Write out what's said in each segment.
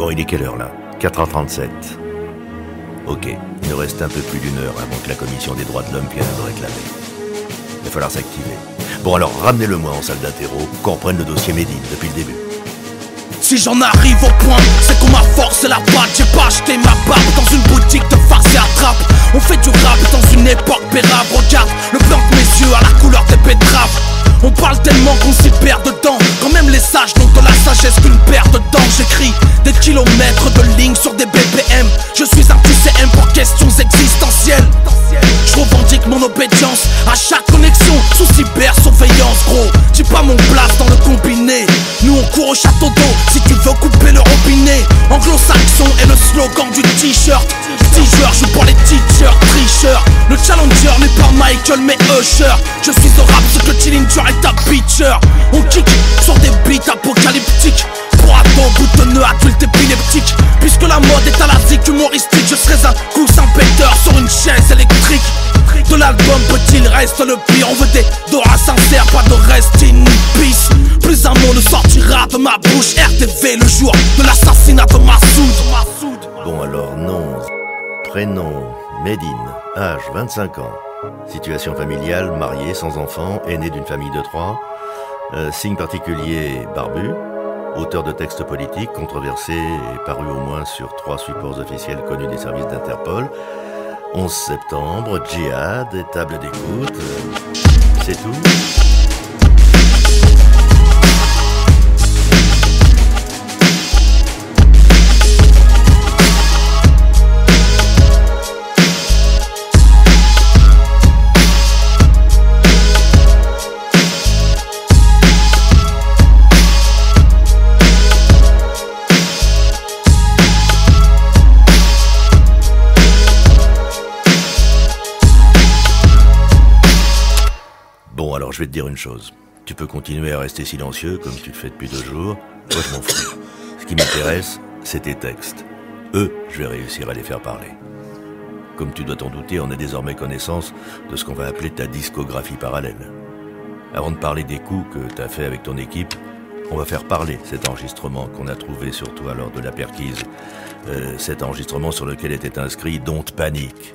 Bon, il est quelle heure là? 4h37. Ok, il nous reste un peu plus d'une heure avant que la commission des droits de l'homme vienne nous réclamer. Il va falloir s'activer. Bon alors, ramenez-le-moi en salle d'interro, qu'on reprenne le dossier Médine depuis le début. Si j'en arrive au point, c'est qu'on m'a forcé la patte. J'ai pas acheté ma barbe dans une boutique de farce et attrape. On fait du rap dans une époque pérave. Regarde le blanc de mes yeux à la couleur des betteraves. On parle tellement qu'on s'y perd dedans. Quand même les sages n'ont de la sagesse qu'une paire de dents. J'écris des kilomètres de lignes sur des BPM. Je suis un TCM pour questions existentielles. Je revendique mon obédience à chaque connexion sous cybersurveillance. Gros, j'ai pas mon place dans le combiné. Nous on court au château d'eau si tu veux couper le robinet. Anglo-saxon est le slogan du t-shirt. T-shirt, je bois les t-shirts, tricheur. Le challenger n'est pas Michael mais Usher. Je suis au rap ce que Dillinger est un pitcher. On kick sur des beats apocalyptiques. Pour ado, boutonneux, adulte épileptique. Puisque la mode est à la zik humoristique, je serais un coussin péteur sur une chaise électrique. De l'album peut-il reste le pire. On veut des doras sincères, pas de rest in peace. Plus un mot ne sortira de ma bouche. RTV le jour de l'assassinat de Massoud. Bon alors, nom, prénom, Médine, âge 25 ans. Situation familiale, marié, sans enfant, aîné d'une famille de 3. Signe particulier, barbu. Auteur de textes politiques, controversés et parus au moins sur 3 supports officiels connus des services d'Interpol. 11 septembre, djihad, table d'écoute, c'est tout. Bon, alors je vais te dire une chose. Tu peux continuer à rester silencieux comme tu le fais depuis 2 jours. Moi, je m'en fous. Ce qui m'intéresse, c'est tes textes. Eux, je vais réussir à les faire parler. Comme tu dois t'en douter, on a désormais connaissance de ce qu'on va appeler ta discographie parallèle. Avant de parler des coups que t'as fait avec ton équipe, on va faire parler cet enregistrement qu'on a trouvé sur toi lors de la perquise. Cet enregistrement sur lequel était inscrit « Don't Panic ».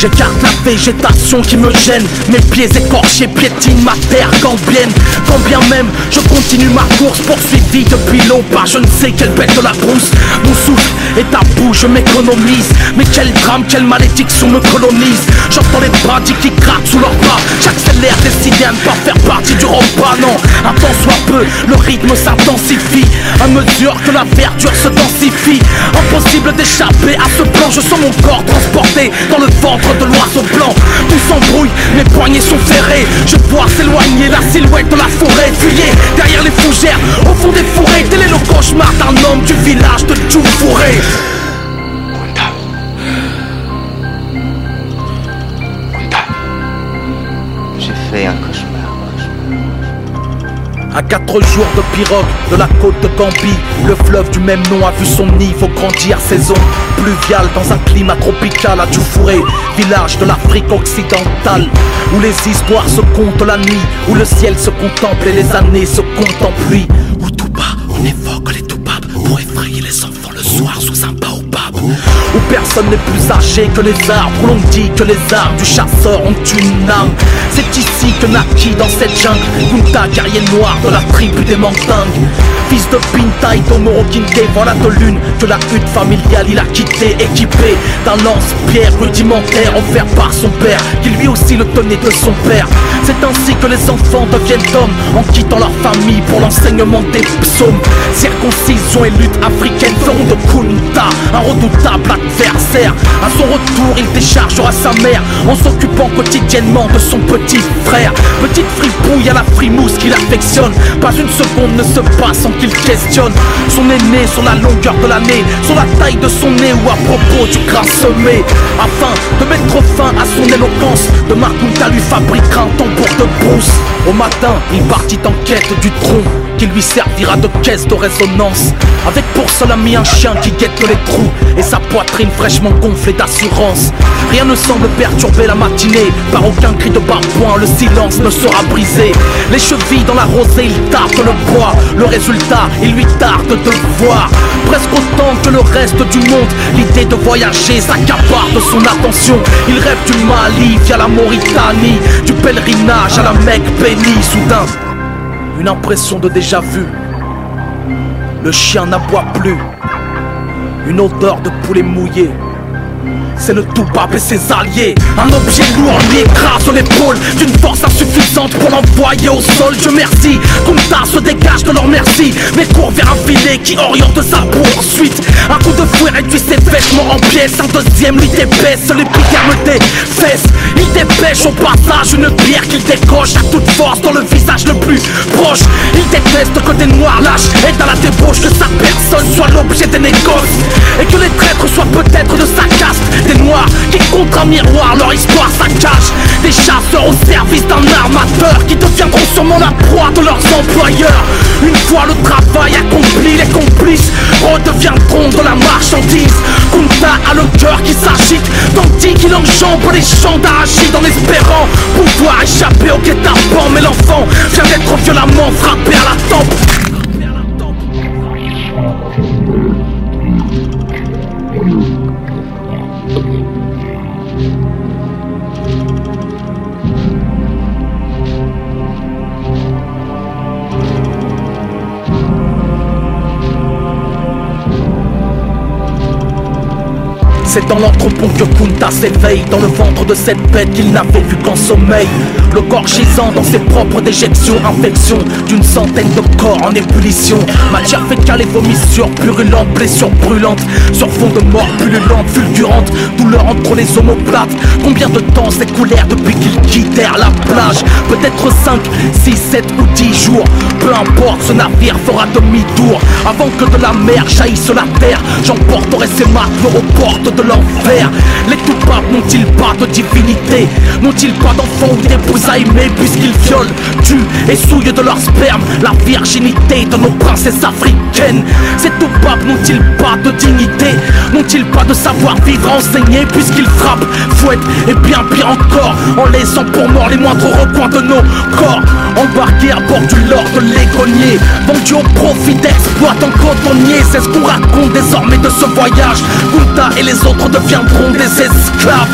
J'écarte la végétation qui me gêne. Mes pieds écorchés piétinent ma terre cambienne. Quand bien même je continue ma course poursuivie depuis long par je ne sais quelle bête de la brousse. Mon souffle est à bout, je m'économise. Mais quel drame, quelle malédiction me colonise. J'entends les bandits qui craquent sous leurs bras. J'accélère, décidé à ne pas faire partie du repas. Non, un temps soit peu, le rythme s'intensifie à mesure que la verdure se densifie. Impossible d'échapper à ce plan. Je sens mon corps transporté dans le ventre de l'oiseau blanc. Tout s'embrouille, mes poignets sont ferrés. Je vois s'éloigner la silhouette de la forêt. Fuyez derrière les fougères, au fond des forêts. Tel est le cauchemar d'un homme du village de Djoufouré. J'ai fait un cauchemar. À 4 jours de pirogue de la côte de Gambie, le fleuve du même nom a vu son niveau grandir. Saison pluviale dans un climat tropical à Djoufouré, village de l'Afrique occidentale, où les histoires se comptent la nuit, où le ciel se contemple et les années se comptent en pluie, où tout bas on évoque les toubabs pour effrayer les enfants le soir sous un baobab, où personne n'est plus âgé que les arbres, où l'on dit que les armes du chasseur ont une âme. C'est ici que naquit dans cette jungle Kunta, guerrier noir de la tribu des Mandingues. Fils de Pinta et d'Omoro Kinte, voilà de l'une que la hutte familiale il a quitté, équipé d'un lance-pierre rudimentaire offert par son père, qui lui aussi le tenait de son père. C'est ainsi que les enfants deviennent hommes en quittant leur famille pour l'enseignement des psaumes. Circoncision et lutte africaine feront de Kunta un redoutable adversaire. À son retour, il déchargera sa mère en s'occupant quotidiennement de son petit frère. Petite fripouille à la frimousse qu'il affectionne. Pas une seconde ne se passe sans qu'il questionne son aîné sur la longueur de l'année, sur la taille de son nez ou à propos du gras semé. Afin de mettre fin à son éloquence, de Kunta lui fabriquera un tambour de brousse. Au matin, il partit en quête du tronc qui lui servira de caisse de résonance, avec pour seul ami un chien qui guette les trous et sa poitrine fraîchement gonflée d'assurance. Rien ne semble perturber la matinée, par aucun cri de bas-point le silence ne sera brisé. Les chevilles dans la rosée, il tape le bois. Le résultat, il lui tarde de voir. Presque autant que le reste du monde, l'idée de voyager s'accapare de son attention. Il rêve du Mali via la Mauritanie, du pèlerinage à la Mecque bénie. Soudain, une impression de déjà-vu. Le chien n'aboie plus. Une odeur de poulet mouillé. C'est le Toubab et ses alliés. Un objet lourd lui écrase l'épaule d'une force insuffisante pour l'envoyer au sol. Dieu merci, Kunta se dégage de leur merci, mais court vers un filet qui oriente sa poursuite. Un coup de fouet réduit ses vêtements en pièces. Un deuxième lui débaisse l'épiderme des fesses. Il dépêche au passage une pierre qu'il décoche à toute force dans le visage le plus proche. Il déteste que des noirs lâches aident à la débauche, que sa personne soit l'objet des négoces, et que les traîtres soient peut-être de sa caste. Des noirs qui contre un miroir leur histoire saccage. Des chasseurs au service d'un armateur qui deviendront sûrement la proie de leurs employeurs. Une fois le travail accompli, les complices redeviendront de la marchandise. Kunta a le cœur qui s'agite, tandis qu'il enjambe les champs d'arachide en espérant pouvoir échapper au guet-apens. Mais l'enfant vient d'être violemment frappé à la tempe. C'est dans l'entrepont que Kunta s'éveille, dans le ventre de cette bête qu'il n'avait vu qu'en sommeil. Le corps gisant dans ses propres déjections, infection d'une centaine de corps en ébullition. Matière fécale et vomissure purulente, blessure brûlante sur fond de mort pullulante, fulgurante, douleur entre les omoplates. Combien de temps s'écoulèrent depuis qu'ils quittèrent la plage? Peut-être 5, 6, 7 ou 10 jours. Peu importe, ce navire fera demi-tour avant que de la mer jaillisse la terre. J'emporterai ces matelots aux portes de l'enfer. Les Toubabs n'ont-ils pas de divinité? N'ont-ils pas d'enfants ou d'épouses à aimer, puisqu'ils violent, tuent et souillent de leur sperme la virginité de nos princesses africaines? Ces Toubabs n'ont-ils pas de dignité? N'ont-ils pas de savoir-vivre enseigné, puisqu'ils frappent, fouettent et bien pire encore, en laissant pour mort les moindres recoins de nos corps? Embarqués à bord du Lord de l'Égonier, vendus au profit d'exploitants cotonniers. C'est ce qu'on raconte désormais de ce voyage. Kunta et les autres deviendront des esclaves.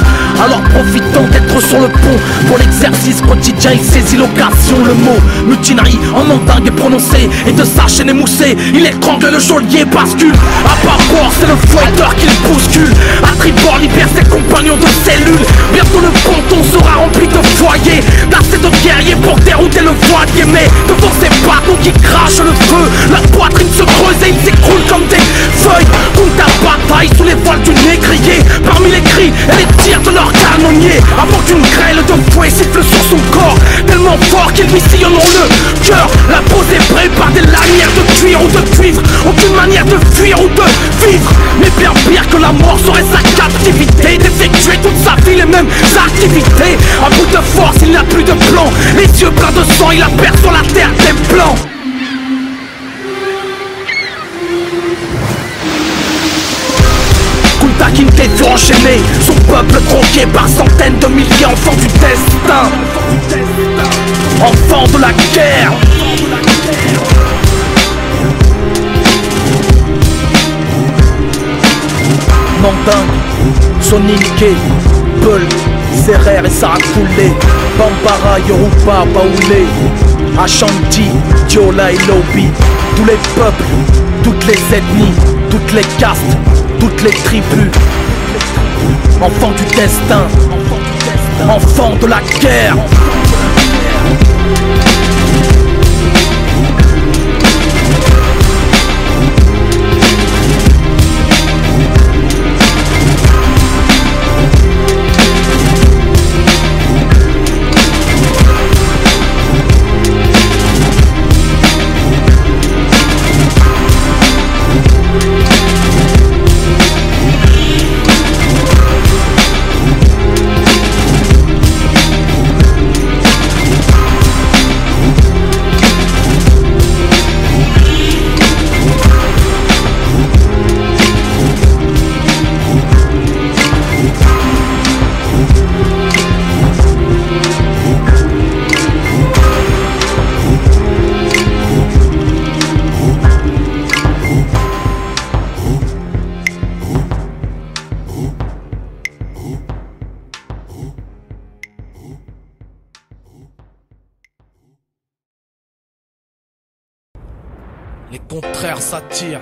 Alors profitons d'être sur le pont pour l'exercice quotidien. Il saisit l'occasion, le mot mutinerie en mandingue est prononcé, et de sa chaîne émoussée il étrangle le geôlier, bascule. À bord c'est le fouetteur qui le bouscule. À tribord libère ses compagnons de cellules. Bientôt le ponton sera rempli de foyers, d'assez de guerriers pour dérouter le voilier. Mais devant ces bateaux qui crachent le feu, la poitrine se creuse et ils s'écroulent comme des feuilles. Kunta bataille sous les voiles du négrier, parmi les cris et les tirs de leurs canonniers, avant qu'une grêle de fouet siffle sur son corps, tellement fort qu'il lui sillonne le cœur. La peau zébrée par des lanières de cuir ou de cuivre, aucune manière de fuir ou de vivre. Mais bien pire que la mort serait sa captivité, d'effectuer toute sa vie les mêmes activités. À bout de force il n'a plus de plan, les yeux pleins de sang il aperçoit la terre des blancs. Kunta Kinte fut enchaîné, son peuple tronqué par centaines de milliers, enfants du destin, enfants de la guerre. Mandingue, Soninké, Peul, Serer et Sarakoulé, Bambara, Yoruba, Baoulé, Ashanti, Diola et Lobi. Tous les peuples, toutes les ethnies, toutes les castes, toutes les tribus. Enfants du destin, enfants de la guerre. contraires s'attirent,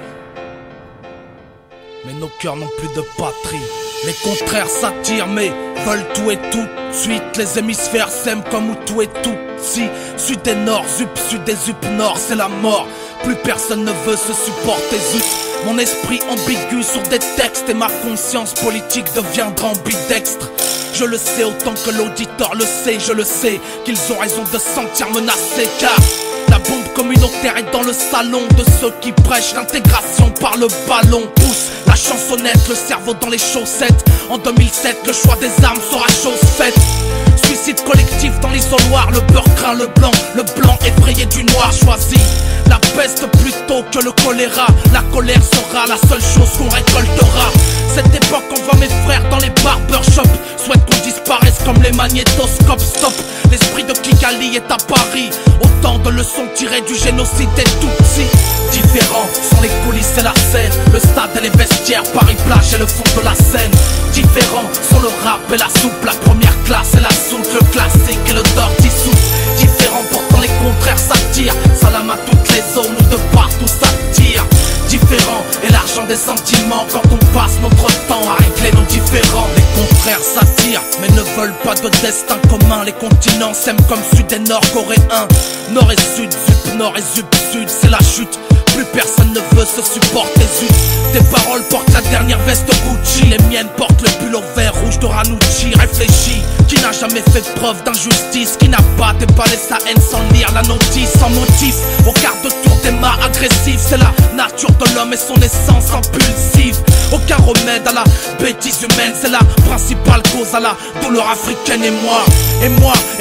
mais nos cœurs n'ont plus de patrie. Les contraires s'attirent mais veulent tout et tout de suite. Les hémisphères s'aiment comme où tout et tout. Si sud et nord, sud et zup nord, c'est la mort. Plus personne ne veut se supporter, zut. Mon esprit ambigu sur des textes et ma conscience politique deviendra ambidextre. Je le sais autant que l'auditeur le sait, je le sais qu'ils ont raison de se sentir menacés, car la bombe communautaire est dans le salon de ceux qui prêchent l'intégration par le ballon. Pousse la chansonnette, le cerveau dans les chaussettes. En 2007, le choix des armes sera chose faite. Suicide collectif dans l'isoloir, le beurre craint le blanc effrayé du noir choisi. La peste plutôt que le choléra, la colère sera la seule chose qu'on récoltera. Cette époque on voit mes frères dans les barbershops, souhaite qu'on disparaisse comme les magnétoscopes. Stop, l'esprit de Kigali est à Paris, autant de leçons tirées du génocide des Tutsis. Différents sont les coulisses et la scène, le stade et les vestiaires, Paris-Plage et le fond de la Seine. Différents sont le rap et la soupe, la première classe et la soute, le classique et le dirty soup. Différents pourtant les contraires s'attirent, salam à toutes les zones où de partout s'attire. Différents et l'argent des sentiments quand on passe notre temps à régler nos différends. Les contraires s'attirent mais ne veulent pas de destin commun. Les continents s'aiment comme sud et nord coréens. Nord et sud, zup nord et zup sud, c'est la chute. Plus personne ne veut se supporter, zut. Tes paroles portent la dernière veste Gucci, les miennes portent le pull au vert rouge de Ranucci. Réfléchis, qui n'a jamais fait preuve d'injustice, qui n'a pas déballé sa haine sans lire la notice, sans motif. Au quart de tour des mâts agressifs, c'est la nature de l'homme et son essence impulsive. Aucun remède à la bêtise humaine, c'est la principale cause à la douleur africaine. Et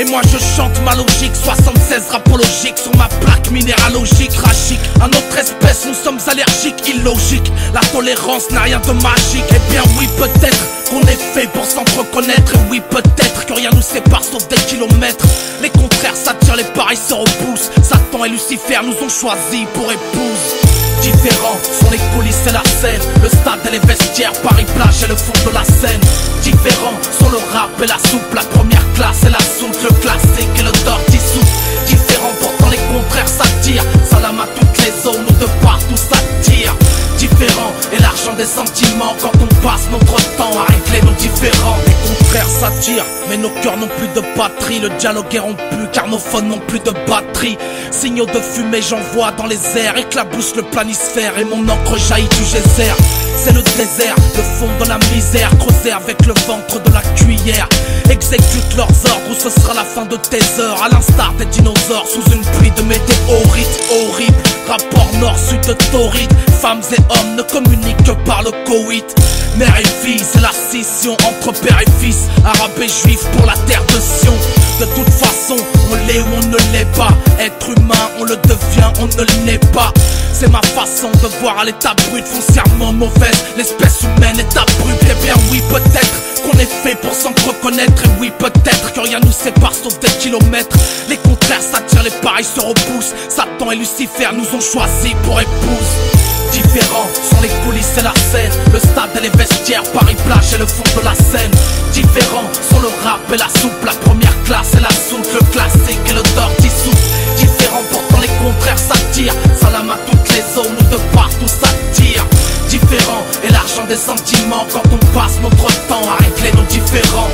moi je chante ma logique, 76 rapologiques sur ma plaque minéralogique. Rachique, à notre espèce nous sommes allergiques, illogique. La tolérance n'a rien de magique. Eh bien oui peut-être qu'on est fait pour s'entreconnaître. Et oui peut-être que rien nous sépare sauf des kilomètres. Les contraires s'attirent, les pareils se repoussent. Satan et Lucifer nous ont choisis pour épouses. Différents sont les coulisses et la scène, le stade et les vestiaires, Paris-Plage et le fond de la Seine. Différents sont le rap et la soupe, la première classe et la soute, le classique et le dirty soup. Différents pourtant les contraires s'attirent, salam à toutes les zones où de partout s'attire. Différents et l'argent des sentiments quand on passe notre temps à régler nos différends. Les contraires s'attirent mais nos cœurs n'ont plus de patrie. Le dialogue est rompu car nos phones n'ont plus de batterie. Signaux de fumée j'envoie dans les airs, éclabousse le planisphère et mon encre jaillit du geyser. C'est le désert, le fond de la misère, creuser avec le ventre de la cuillère. Exécute leurs ordres ou ce sera la fin de tes heures, à l'instar des dinosaures sous une pluie de météorites. Horrible, rapport nord-sud de torride. Femmes et hommes ne communiquent que par le coït. Mère et fille, c'est la scission entre père et fils, arabe et juif pour la terre de Sion. De toute façon, on l'est ou on ne l'est pas. Être humain, on le devient, on ne le n'est pas. C'est ma façon de voir à l'état brut, foncièrement mauvaise, l'espèce humaine est abrupte. Eh bien oui peut-être qu'on est fait pour s'entreconnaître. Et oui peut-être que rien nous sépare sauf des kilomètres. Les contraires s'attirent, les pareils se repoussent. Satan et Lucifer nous ont choisis pour épouses. Différents sont les coulisses et la scène, le stade et les vestiaires, Paris-Plage et le fond de la Seine. Différents sont le rap et la soupe, la première classe et la soute, le classique et le dirty soup. Différents pourtant les contraires s'attirent, salam à toutes les zones où de partout s'attire. Différents et l'argent des sentiments quand on passe notre temps à régler nos différends.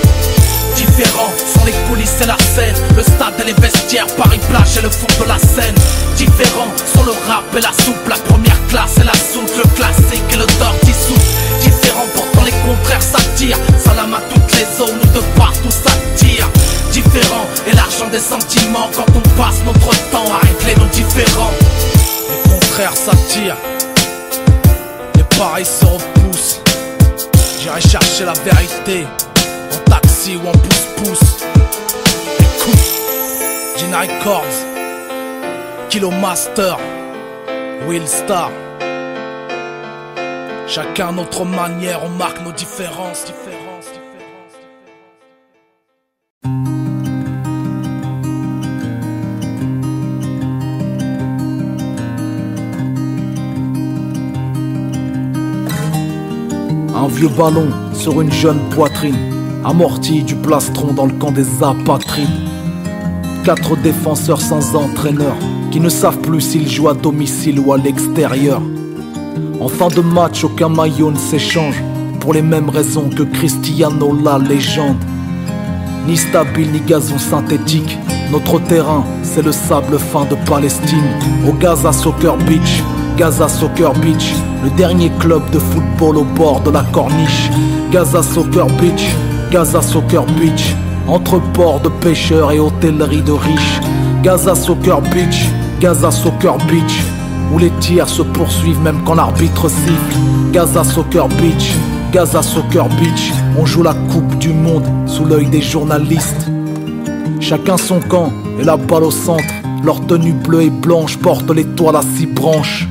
Différents sont les coulisses et la scène, le stade et les vestiaires, Paris-Plage et le fond de la Seine. Différents sont le rap et la soupe, la première classe et la soute, le classique et le dirty soup. Différents pourtant les contraires s'attirent, salam à toutes les zones où de partout s'attire. Différents et l'argent des sentiments quand on passe notre temps à régler nos différends. Les contraires s'attirent, les pareils se repoussent. J'irai chercher la vérité en taxi ou en pouce-pouce. Écoute, Gina Records, Kilo Master, Will Star. Chacun à notre manière, on marque nos différences. Un vieux ballon sur une jeune poitrine, amorti du plastron dans le camp des apatrides. 4 défenseurs sans entraîneur qui qui ne savent plus s'ils jouent à domicile ou à l'extérieur. En fin de match, aucun maillot ne s'échange, pour les mêmes raisons que Cristiano, la légende. Ni stable ni gazon synthétique, notre terrain c'est le sable fin de Palestine. Au Gaza Soccer Beach, Gaza Soccer Beach, le dernier club de football au bord de la corniche. Gaza Soccer Beach, Gaza Soccer Beach, entre ports de pêcheurs et hôtellerie de riches. Gaza Soccer Beach, Gaza Soccer Beach, où les tirs se poursuivent même quand l'arbitre siffle. Gaza Soccer Beach, Gaza Soccer Beach, on joue la coupe du monde sous l'œil des journalistes. Chacun son camp et la balle au centre, leur tenue bleue et blanche porte l'étoile à 6 branches.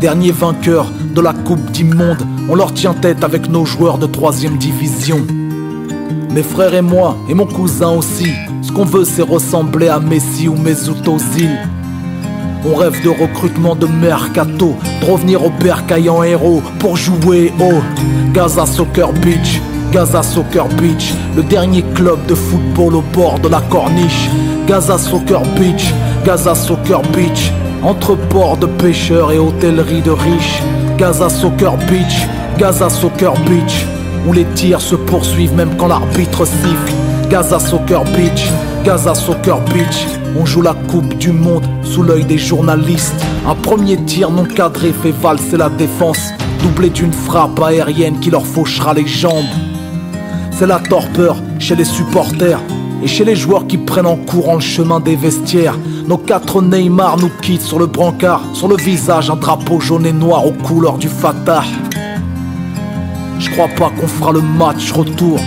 Dernier vainqueur de la coupe du monde, on leur tient tête avec nos joueurs de 3e division. Mes frères et moi, et mon cousin aussi, ce qu'on veut c'est ressembler à Messi ou Mesut Ozil. On rêve de recrutement de mercato, de revenir au bercail en héros pour jouer au Gaza Soccer Beach, Gaza Soccer Beach, le dernier club de football au bord de la corniche. Gaza Soccer Beach, Gaza Soccer Beach, entre ports de pêcheurs et hôtellerie de riches. Gaza Soccer Beach, Gaza Soccer Beach, où les tirs se poursuivent même quand l'arbitre siffle. Gaza Soccer Beach, Gaza Soccer Beach, on joue la coupe du monde sous l'œil des journalistes. Un premier tir non cadré fait valser la défense, doublé d'une frappe aérienne qui leur fauchera les jambes. C'est la torpeur chez les supporters et chez les joueurs qui prennent en courant le chemin des vestiaires. Nos 4 Neymar nous quittent sur le brancard, sur le visage un drapeau jaune et noir aux couleurs du Fatah. Je crois pas qu'on fera le match retour,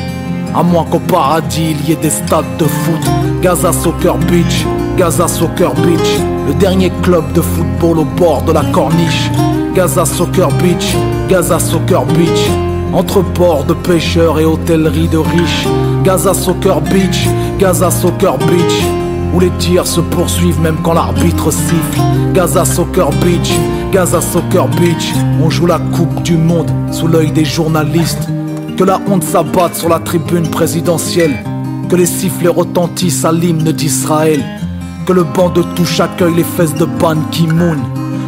à moins qu'au paradis il y ait des stades de foot. Gaza Soccer Beach, Gaza Soccer Beach, le dernier club de football au bord de la corniche. Gaza Soccer Beach, Gaza Soccer Beach, entre ports de pêcheurs et hôtellerie de riches. Gaza Soccer Beach, Gaza Soccer Beach, où les tirs se poursuivent même quand l'arbitre siffle. Gaza Soccer Beach, Gaza Soccer Beach, on joue la coupe du monde sous l'œil des journalistes. Que la honte s'abatte sur la tribune présidentielle, que les sifflets retentissent à l'hymne d'Israël, que le banc de touche accueille les fesses de Ban Ki-moon,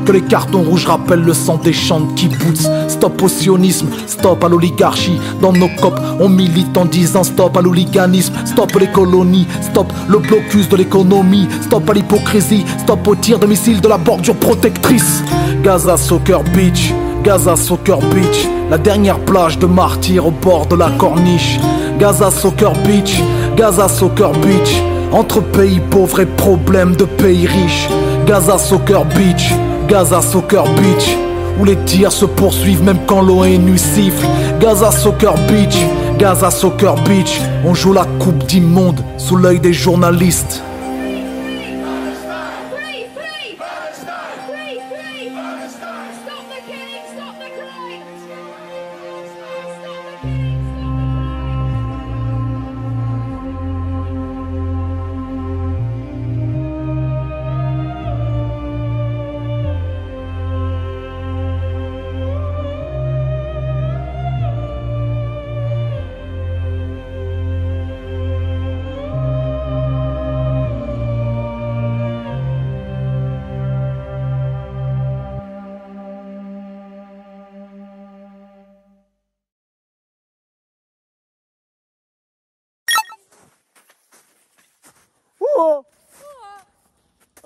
que les cartons rouges rappellent le sang des champs de kibbutz. Stop au sionisme, stop à l'oligarchie. Dans nos copes, on milite en disant stop à l'hooliganisme, stop les colonies, stop le blocus de l'économie, stop à l'hypocrisie, stop au tir de missiles de la bordure protectrice. Gaza Soccer Beach, Gaza Soccer Beach, la dernière plage de martyrs au bord de la corniche. Gaza Soccer Beach, Gaza Soccer Beach, entre pays pauvres et problèmes de pays riches. Gaza Soccer Beach, Gaza Soccer Beach, où les tirs se poursuivent même quand l'ONU siffle. Gaza Soccer Beach, Gaza Soccer Beach, on joue la coupe du monde sous l'œil des journalistes.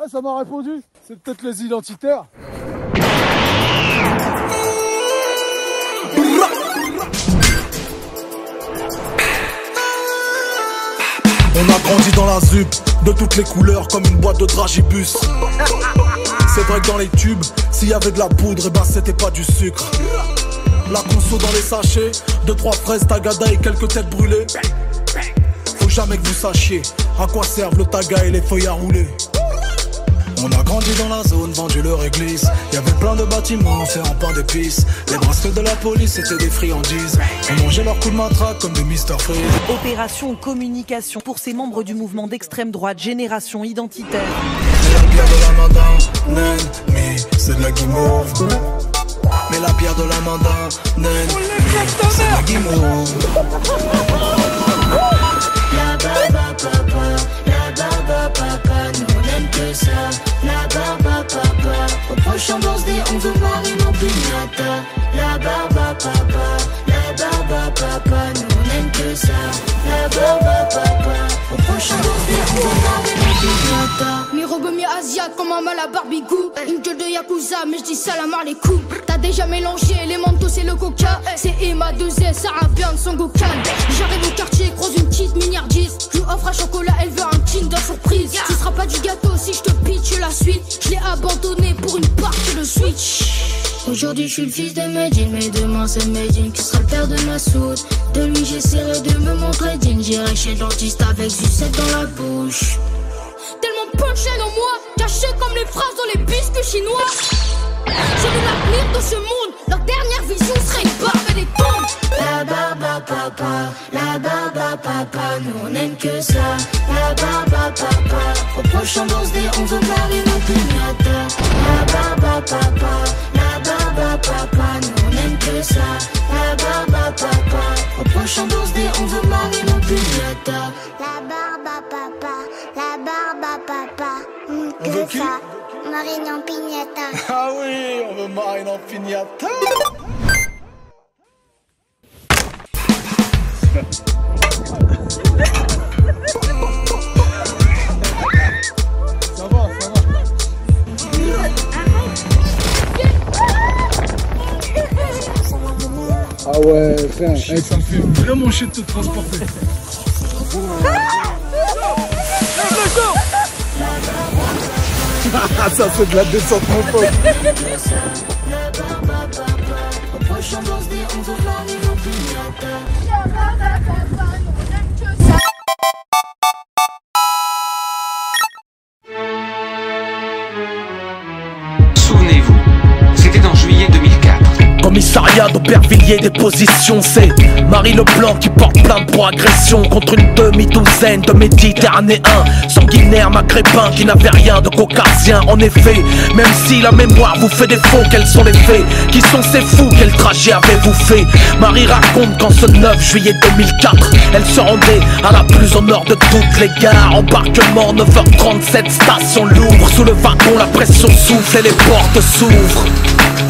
Ah, ça m'a répondu. C'est peut-être les identitaires. On a grandi dans la ZUP, de toutes les couleurs comme une boîte de dragibus. C'est vrai que dans les tubes, s'il y avait de la poudre, et bah c'était pas du sucre. La conso dans les sachets, 2-3 fraises, tagada et quelques têtes brûlées. Faut jamais que vous sachiez à quoi servent le taga et les feuilles à rouler. On a grandi dans la zone, vendu le réglisse. Y'avait plein de bâtiments faits en pain d'épices. Les bracelets de la police étaient des friandises. On mangeait leurs coups de matraque comme des Mr. Freeze. Opération communication pour ces membres du mouvement d'extrême droite Génération Identitaire. Mais la bière de la main d'un ennemi, c'est de la guimauve. Mais la bière de la main d'un ennemi, c'est de la guimauve. La baba papa, nous on aime que ça. La prochain birthday, on veut mariner en piñata. La barbe à papa, la barbe à papa, nous on aime que ça. La barbe à papa, au prochain birthday, on veut mariner en piñata. Mi robe mi asiate comme un mal à barbecue. Une gueule de Yakuza, mais j'dis salam à les coups. T'as déjà mélangé les manteaux, c'est le coca. C'est Emma 2S, Sarah Byrne, son Gokan. J'arrive au quartier, croise une petite milliardiste. Je lui offre un chocolat, elle veut un Kinder surprise. Ce sera pas du gâteau si je te pitch la suite. Je l'ai abandonné pour une partie de Switch. Aujourd'hui je suis le fils de Medine, mais demain c'est Medine qui sera le père de Massoud. De lui j'essaierai de me montrer digne. J'irai chez le dentiste avec du sel dans la bouche. Tellement punchline en moi, caché comme les phrases dans les biscuits chinois. J'ai vu l'avenir de ce monde, leur dernière vision serait une barbe et des tombes. La barbe à papa, la barbe à papa, nous on aime que ça. La barbe à papa, au prochain birthday on veut mariner en piñata. La barbe à papa, la barbe à papa, nous on aime que ça. La barbe à papa, au prochain birthday on veut mariner en piñata. La barbe à papa, la barbe à papa, On veut que qui? ça, marine en piñata. Ah oui, on veut mariner en piñata. Ça va, ça va. Ah ouais, frère, ça me fait vraiment chier de te transporter. Ça c'est de la descente mon pote. La barbe à papa, au prochain birthday on veut mariner en piñata. Souvenez-vous, c'était en juillet 2004. Commissariat d'Aubervilliers, déposition, c'est Marie Leblanc qui porte plainte pour agression contre une demi-douzaine de Méditerranéens sanguinaires maghrébins qui n'avaient rien de caucasien. En effet, même si la mémoire vous fait défaut, quels sont les faits? Qui sont ces fous? Quel trajet avez-vous fait? Marie raconte qu'en ce 9 juillet 2004, elle se rendait à la plus au nord de toutes les gares. Embarquement 9h37, station Louvre. Sous le wagon, la pression souffle et les portes s'ouvrent.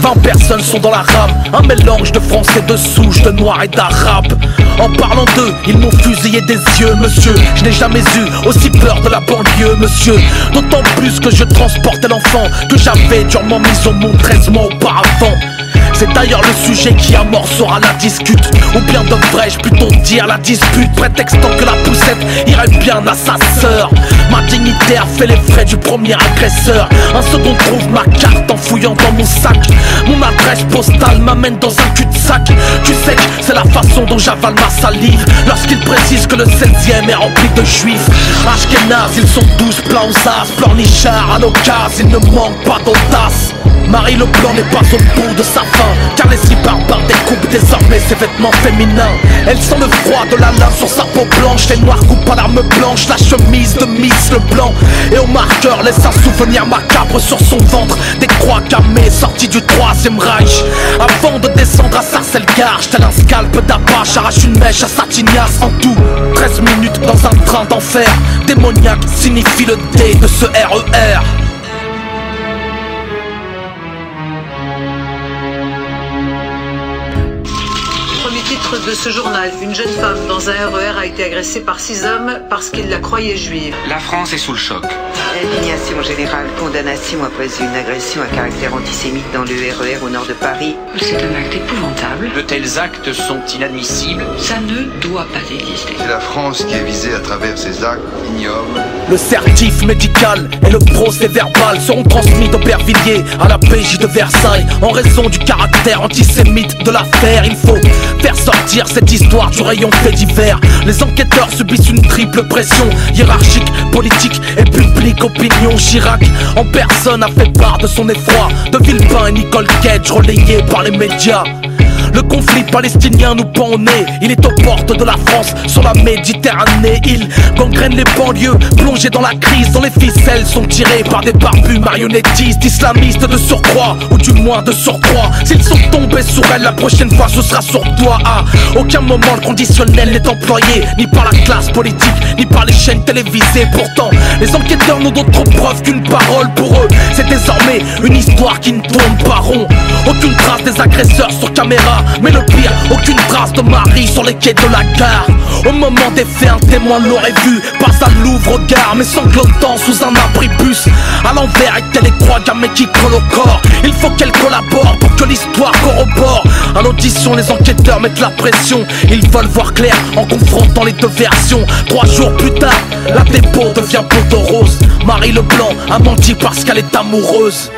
20 personnes sont dans la rame, un mélange de français, de souches, de noirs et d'arabes. En parlant d'eux, ils m'ont fusillé des yeux, monsieur. Je n'ai jamais eu aussi peur de la banlieue, monsieur. D'autant plus que je transportais l'enfant que j'avais durement mis au monde 13 mois auparavant. C'est d'ailleurs le sujet qui amorcera la discute. Ou bien devrais-je plutôt dire la dispute, prétextant que la poussette irait bien à sa sœur. Ma dignitaire fait les frais du premier agresseur. Un second trouve ma carte en fouillant dans mon sac. Mon adresse postale m'amène dans un cul-de-sac. Tu sais que c'est la façon dont j'avale ma salive lorsqu'il précise que le 16e est rempli de juifs. Ashkenaz, ils sont tous plats aux as, pleurnichards à l'occasion, ils ne manquent pas d'audace. Marie Leblanc n'est pas au bout de sa faim, car les barbares découpent désormais ses vêtements féminins. Elle sent le froid de la lave sur sa peau blanche. Les noirs coupent à l'arme blanche la chemise de Miss Leblanc. Et au marqueur laisse un souvenir macabre sur son ventre. Des croix gammées sorties du 3e Reich. Avant de descendre à Sarcelles-Garges, tel un scalp d'apache arrache une mèche à sa tignasse. En tout, 13 minutes dans un train d'enfer. Démoniaque signifie le D de ce RER. De ce journal, une jeune femme dans un RER a été agressée par 6 hommes parce qu'ils la croyaient juive. La France est sous le choc. Indignation générale condamne à 6 mois après une agression à caractère antisémite dans le RER au nord de Paris. C'est un acte épouvantable. De tels actes sont inadmissibles. Ça ne doit pas exister. C'est la France qui est visée à travers ces actes ignobles. Le certif médical et le procès verbal seront transmis d'Aubervilliers à la PJ de Versailles. En raison du caractère antisémite de l'affaire, il faut faire sortir cette histoire du rayon fait divers. Les enquêteurs subissent une triple pression hiérarchique, politique et publique. Opinion Chirac en personne a fait part de son effroi. De Villepin et Nicole Cage relayés par les médias. Le Le conflit palestinien nous pend au nez. Il est aux portes de la France, sur la Méditerranée. Il gangrène les banlieues, plongé dans la crise, dont les ficelles sont tirées par des barbus marionnettistes, islamistes de surcroît, ou du moins de surcroît. S'ils sont tombés sur elle, la prochaine fois ce sera sur toi. À aucun moment le conditionnel n'est employé, ni par la classe politique, ni par les chaînes télévisées. Pourtant, les enquêteurs n'ont d'autre preuve qu'une parole. Pour eux, c'est désormais une histoire qui ne tourne pas rond. Aucune trace des agresseurs sur caméra, mais le pire, aucune trace de Marie sur les quais de la gare. Au moment des faits, un témoin l'aurait vu, pas à l'ouvre-regard, mais sanglotant sous un abribus. À l'envers, avec les croix gammées qui collent au corps. Il faut qu'elle collabore pour que l'histoire corrobore. À l'audition, les enquêteurs mettent la pression. Ils veulent voir clair en confrontant les deux versions. 3 jours plus tard, la dépôt devient peau de rose. Marie Leblanc a menti parce qu'elle est amoureuse.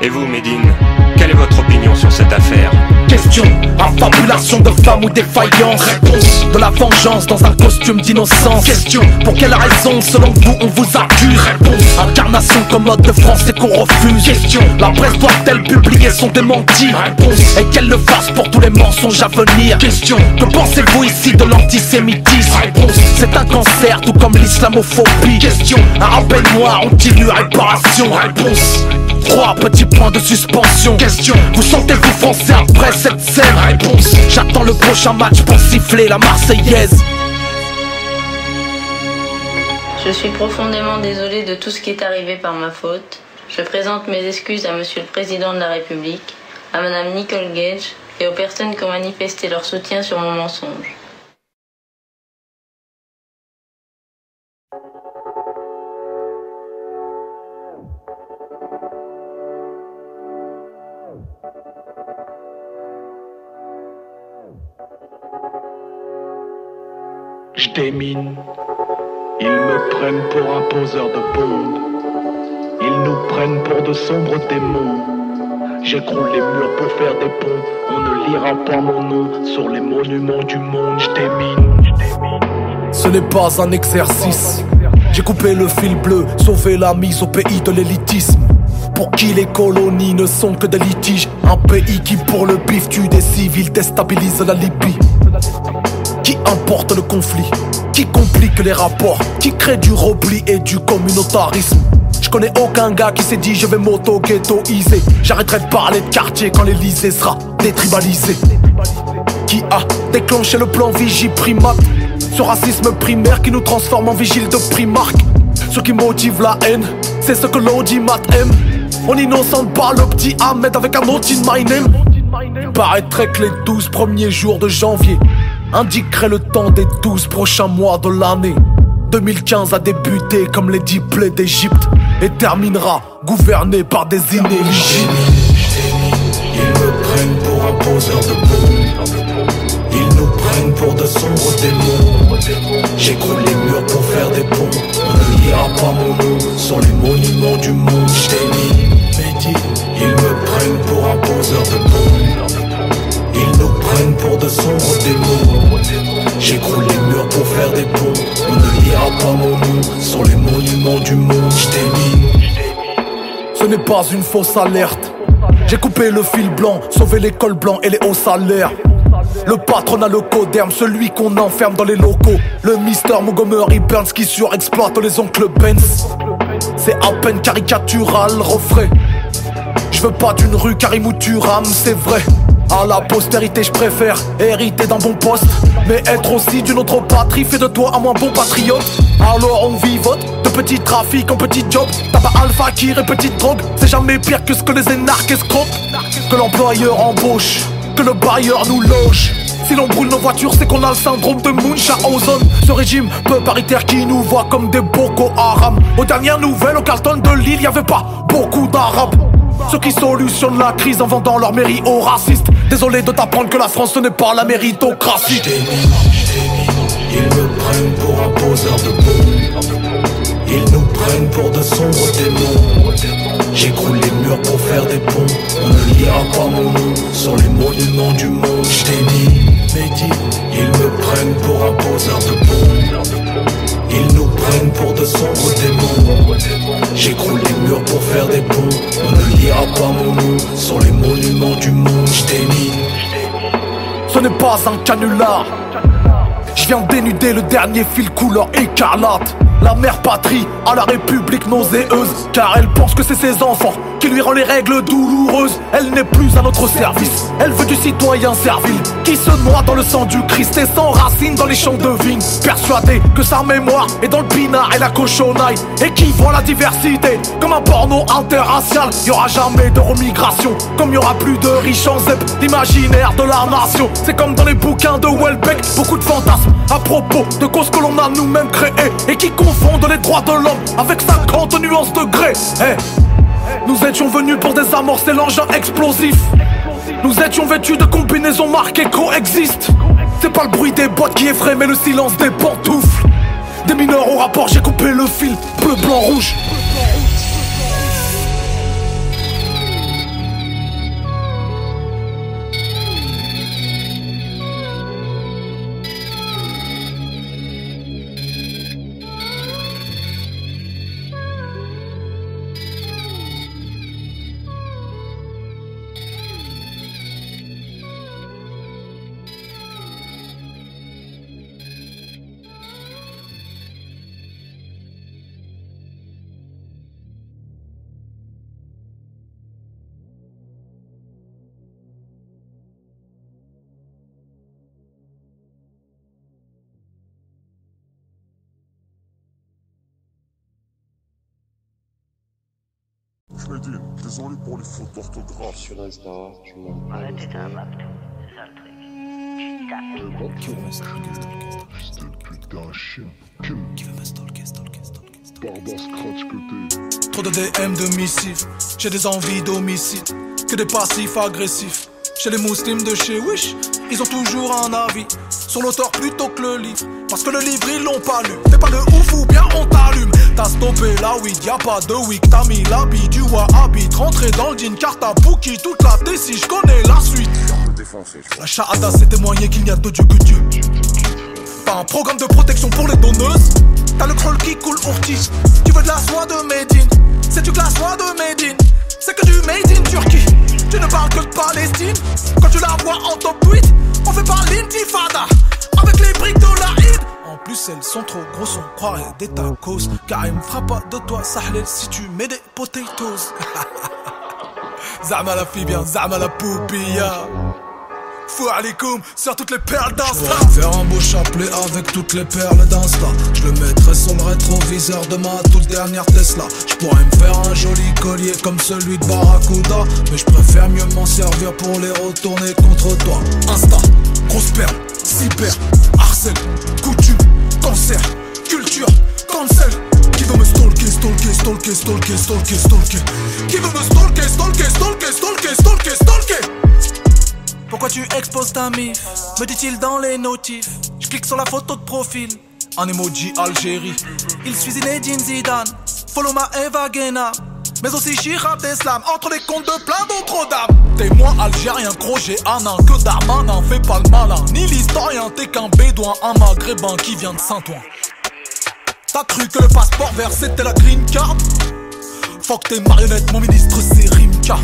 Et vous, Médine, quelle est votre opinion sur cette affaire? Question, affabulation de femme ou défaillance. Réponse, de la vengeance dans un costume d'innocence. Question, pour quelle raison selon vous on vous accuse? Réponse, incarnation commode de français qu'on refuse. Question, la presse doit-elle publier son démenti? Réponse, et qu'elle le fasse pour tous les mensonges à venir. Question, que pensez-vous ici de l'antisémitisme? Réponse, c'est un cancer tout comme l'islamophobie. Question, arabes et noirs ont-ils eu réparation? Réponse, 3 petits points de suspension. Question, vous sentez-vous français après cette scène? Réponse, j'attends le prochain match pour siffler la Marseillaise. Je suis profondément désolé de tout ce qui est arrivé par ma faute. Je présente mes excuses à Monsieur le Président de la République, à Madame Nicole Gage et aux personnes qui ont manifesté leur soutien sur mon mensonge. Je démine, ils me prennent pour un poseur de bombes, ils nous prennent pour de sombres démons. J'écroule les murs pour faire des ponts, on ne lira pas mon nom sur les monuments du monde. Je démine. Ce n'est pas un exercice, j'ai coupé le fil bleu, sauvé la mise au pays de l'élitisme. Pour qui les colonies ne sont que des litiges, un pays qui pour le bif tue des civils, déstabilise la Libye. Qui importe le conflit, qui complique les rapports, qui crée du repli et du communautarisme. Je connais aucun gars qui s'est dit je vais m'auto-ghettoiser. J'arrêterai de parler de quartier quand l'Elysée sera détribalisé. Qui a déclenché le plan Vigiprimate, ce racisme primaire qui nous transforme en vigile de Primark. Ce qui motive la haine, c'est ce que l'audimat aime. On innocente pas le petit Ahmed avec un autre in my name. Paraîtrait que les 12 premiers jours de janvier indiquerait le temps des 12 prochains mois de l'année. 2015 a débuté comme les 10 plaies d'Égypte et terminera gouverné par des inéligibles. Ils me prennent pour un poseur de bombes, ils nous prennent pour de sombres démons. J'écroule les murs pour faire des ponts, on ne lira pas mon nom sur les monuments du monde. J't'ai ils me prennent pour un poseur de bombes, ils nous prennent pour de sombres démons. J'écroule les murs pour faire des ponts, on ne lira pas mon nom sur les monuments du monde. J't'ai ce n'est pas une fausse alerte, j'ai coupé le fil blanc, sauvé les cols blancs et les hauts salaires. Le patronat, le coderme, celui qu'on enferme dans les locaux. Le Mr Montgomery Burns qui surexploite les oncles Benz. C'est à peine caricatural, refrain. Je veux pas d'une rue Karim ou Turam, c'est vrai. À la postérité je préfère hériter d'un bon poste, mais être aussi d'une autre patrie fait de toi un moins bon patriote. Alors on vivote de petits trafics en petits jobs, tabac alpha kir et petite drogue. C'est jamais pire que ce que les énarques escroquent. Que l'employeur embauche, que le bailleur nous loge. Si l'on brûle nos voitures, c'est qu'on a le syndrome de Munchausen. Ce régime peu paritaire qui nous voit comme des Boko Haram. Aux dernières nouvelles, au Carlton de Lille, y'avait pas beaucoup d'arabes. Ceux qui solutionnent la crise en vendant leur mairie aux racistes. Désolé de t'apprendre que la France ce n'est pas la méritocratie. Ils me prennent pour un poseur de bombes, ils nous prennent pour de sombres démons. J'écroule les murs pour faire des ponts, on ne lira pas mon nom sur les monuments du monde. J't'ai ils me prennent pour un poseur de bombes, ils nous prennent pour de sombres démons. J'écroule les murs pour faire des ponts, on ne lira pas mon nom sur les monuments nom du monde, je démine. Ce n'est pas un canular. Je viens dénuder le dernier fil couleur écarlate. La mère patrie à la République nauséeuse, car elle pense que c'est ses enfants qui lui rend les règles douloureuses. Elle n'est plus à notre service, elle veut du citoyen servile qui se noie dans le sang du Christ et s'enracine dans les champs de vigne. Persuadée que sa mémoire est dans le pinard et la cochonaille, et qui voit la diversité comme un porno interracial. Y'aura jamais de remigration, comme y'aura plus de riches en ZEP. L'imaginaire de la nation, c'est comme dans les bouquins de Welbeck. Beaucoup de fantasmes à propos de causes que l'on a nous-mêmes créées et qui confondent les droits de l'homme avec 50 nuances de gré. Nous étions venus pour désamorcer l'engin explosif. Nous étions vêtus de combinaisons marquées coexistent. C'est pas le bruit des boîtes qui effraie, mais le silence des pantoufles. Des mineurs au rapport, j'ai coupé le fil. Bleu, blanc, rouge. Schneidin, désolé pour les fautes d'orthographe. Sur Insta, je m'en... Arrêtez d'un map, c'est ça le truc. Qui veut me stalker, Barbare scratch que t'es. Trop de DM de missives, j'ai des envies d'homicide, que des passifs agressifs. Chez les muslims de chez Wish, ils ont toujours un avis sur l'auteur plutôt que le livre, parce que le livre ils l'ont pas lu. T'es pas de ouf ou bien on t'allume. T'as stoppé la weed, y'a pas de week. T'as mis l'habit du wahhabite, rentré dans le jean car t'as bookie toute la décision, je connais la suite. La shahada c'est témoigner qu'il n'y a de Dieu que Dieu. Pas un programme de protection pour les donneuses. T'as le crawl qui coule ortiz. Tu veux de la soie de Médine, sais-tu que la soie de Médine c'est que du made in Turquie. Tu ne parles que de Palestine. Quand tu la vois en top 8, on fait pas l'intifada avec les briques de la Eid. En plus elles sont trop grosses, on croirait des tacos. Car il me fera pas de toi Sahlel si tu mets des potatoes. Zama la fille bien, Zama la poupilla. Fou alikoum sur toutes les perles d'Insta. J'pourrais faire un beau chapelet avec toutes les perles d'Insta. Je le mettrais sur le rétroviseur de ma toute dernière Tesla. J'pourrais me faire un joli collier comme celui de Barracuda, mais je préfère mieux m'en servir pour les retourner contre toi. Insta, grosse perle, cyber, harcèle, coutume, cancer, culture, cancel. Qui veut me stalker, stalker, stalker, stalker, stalker, stalker. Qui veut me stalker, stalker, stalker, stalker, stalker, stalker. Pourquoi tu exposes ta mif, me dit-il dans les notifs. Je clique sur la photo de profil, un emoji Algérie. Il suit Zinedine Zidane, follow ma Eva Guéna, mais aussi Chirab d'Eslam, entre les comptes de plein d'autres dames. T'es moins algérien, gros j'ai un an que Darmanin, fais pas le malin, ni l'historien, t'es qu'un bédouin, un maghrébin qui vient de Saint-Ouen. T'as cru que le passeport vert c'était la green card? Fuck tes marionnettes, mon ministre c'est Rimka.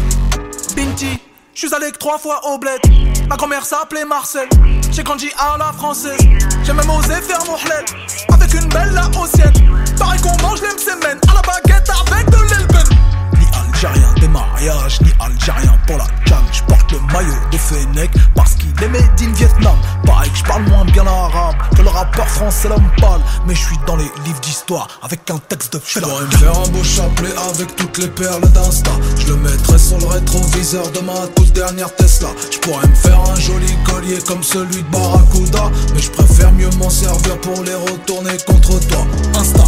Binti, je suis allé que 3 fois au bled. Ma grand-mère s'appelait Marcel. J'ai grandi à la française. J'ai même osé faire mon hlel avec une belle laotienne. Pareil qu'on mange les msemen à la baguette avec de l'elben. Ni algérien des mariages, ni algérien pour la canne. J'porte le maillot de Fennec parce qu'il est made in Vietnam. Pareil que j'parle moins bien l'arabe que le rappeur français l'homme pâle. Mais je suis dans les livres d'histoire avec un texte de fela. J'pourrais me faire un beau chapelet avec toutes les perles d'Insta. Je le mettrais sur le rétroviseur de ma toute dernière Tesla. J'pourrais me faire un joli collier comme celui de Barracuda, mais je préfère mieux m'en servir pour les retourner contre toi. Insta,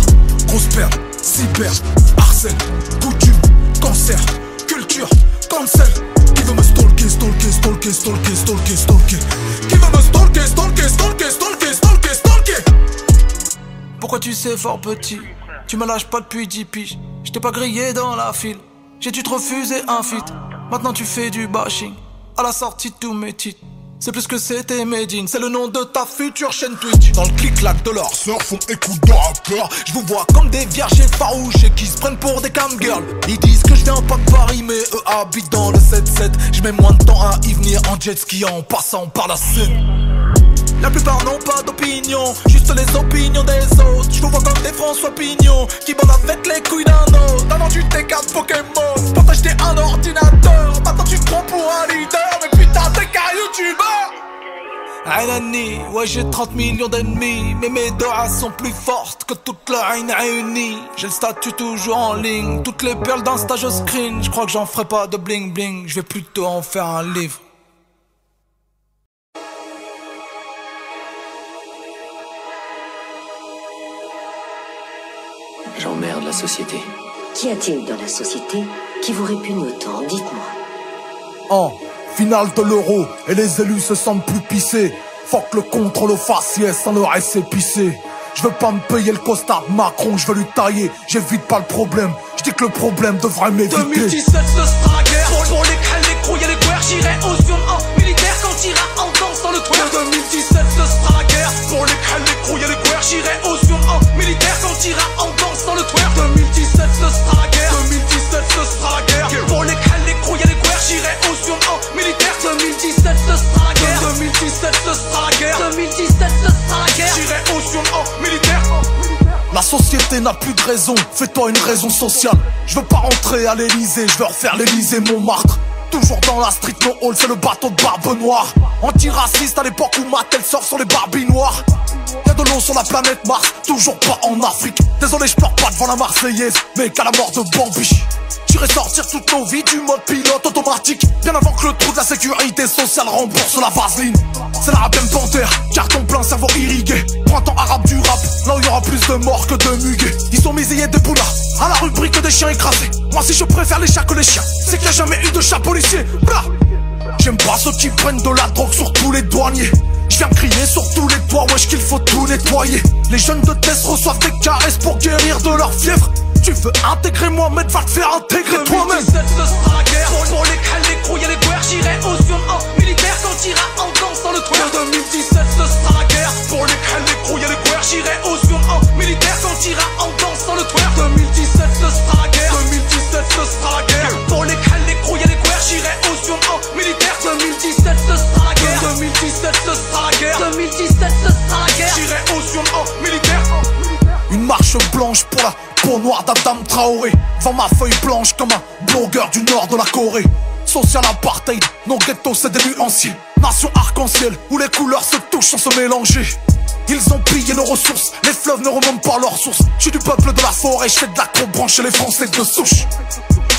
grosse perle, cyber, harcèle, coutume, cancer, culture, cancel. Qui veut me stalker, stalker, stalker, stalker, stalker, stalker. Qui veut me stalker, stalker, stalker, stalker, stalker, stalker. Pourquoi tu sais fort petit, tu me lâches pas depuis 10 piges. J't'ai pas grillé dans la file, j'ai dû te refuser un feat. Maintenant tu fais du bashing, à la sortie de tous mes titres. C'est plus que c'était Medine, c'est le nom de ta future chaîne Twitch. Dans le clic-clac de leur surf, on écoute de rappeurs. Je vous vois comme des vierges effarouchées qui se prennent pour des camgirls. Ils disent que je viens pas de Paris, mais eux habitent dans le 7-7. Je mets moins de temps à y venir en jet ski en passant par la Seine. La plupart n'ont pas d'opinion, juste les opinions des autres. Je vous vois comme des François Pignon qui bandent avec les couilles d'un autre. Avant tu t'es 4 Pokémon, pour t'acheter un ordinateur. Maintenant tu te prends pour un leader, mais putain t'es qu'un youtubeur. Aïnani, ouais j'ai 30 millions d'ennemis, mais mes doigts sont plus fortes que toute la haine réunie. J'ai le statut toujours en ligne, toutes les perles d'un stage au screen. Je crois que j'en ferai pas de bling bling, je vais plutôt en faire un livre. J'emmerde la société. Qu'y a-t-il dans la société qui vous répugne autant? Dites-moi. En finale de l'euro, et les élus se sentent plus pissés. Fuck le contrôle au faciès sans le reste épicé. Je veux pas me payer le costard de Macron, je veux lui tailler. J'évite pas le problème, je dis que le problème devrait m'éviter. 2017 ce sera la guerre. Pour les crêles, les crouilles et les guerres, j'irai au Sion en militaire quand t'iras en danse dans le twerk. 2017 ce sera la guerre. Pour les crêles, les crouilles et les guerres, j'irai au Sion en militaire quand t'iras en danse dans le twerk. 2017 ce sera la guerre. 2017 ce sera la guerre. Pour les crêles, les crouilles et les guerres, j'irai au Sion en militaire. 2017 ce sera la guerre. 2017 ce sera la guerre. 2017 ce sera la guerre. J'irai au Sion en militaire. La société n'a plus de raison, fais-toi une raison sociale. Je veux pas rentrer à l'Elysée, je veux refaire l'Elysée Montmartre. Toujours dans la street no hall, c'est le bateau de Barbe Noire. Antiraciste à l'époque où Mattel sort sur les Barbies noires. Y'a de l'eau sur la planète Mars, toujours pas en Afrique. Désolé je pleure pas devant la Marseillaise, mais qu'à la mort de Bambi. J'irai sortir toutes nos vies du mode pilote automatique. Bien avant que le trou de la sécurité sociale rembourse la vaseline. C'est l'arabienne panthère, carton plein, cerveau irrigué. Printemps arabe du rap, là où il y aura plus de morts que de muguets. Ils sont misés des poulas, à la rubrique des chiens écrasés. Moi si je préfère les chats que les chiens, c'est qu'il n'y a jamais eu de chat policier. Blah. J'aime pas ceux qui prennent de la drogue sur tous les douaniers. Je viens crier sur tous les toits, wesh qu'il faut tout nettoyer. Les jeunes de test reçoivent des caresses pour guérir de leur fièvre. Tu veux intégrer Mohamed, va te faire intégrer toi-même. 2017 ce sera la guerre. Pour les crêles, les crouilles et les guerres, j'irai au Sion en militaire quand t'iras en danse dans le twerk. 2017 ce sera la guerre. Pour les crêles, les crouilles et les guerres, j'irai au Sion en militaire quand t'iras en danse dans le twerk. 2017 ce sera la guerre. 2017 ce sera la guerre. Pour les crêles, les crouilles et les guerres, j'irai au Sion en militaire. 2017 ce sera la guerre. 2017 ce sera la guerre. 2017 ce sera la guerre. J'irai au Sion en militaire. Une marche blanche pour la peau noire d'Adam Traoré. Vends ma feuille blanche comme un blogueur du nord de la Corée. Social apartheid, nos ghettos c'est des nuanciers. Nation arc-en-ciel où les couleurs se touchent sans se mélanger. Ils ont pillé nos ressources, les fleuves ne remontent pas leurs sources. Je suis du peuple de la forêt, je fais de l'acro chez les Français de souche.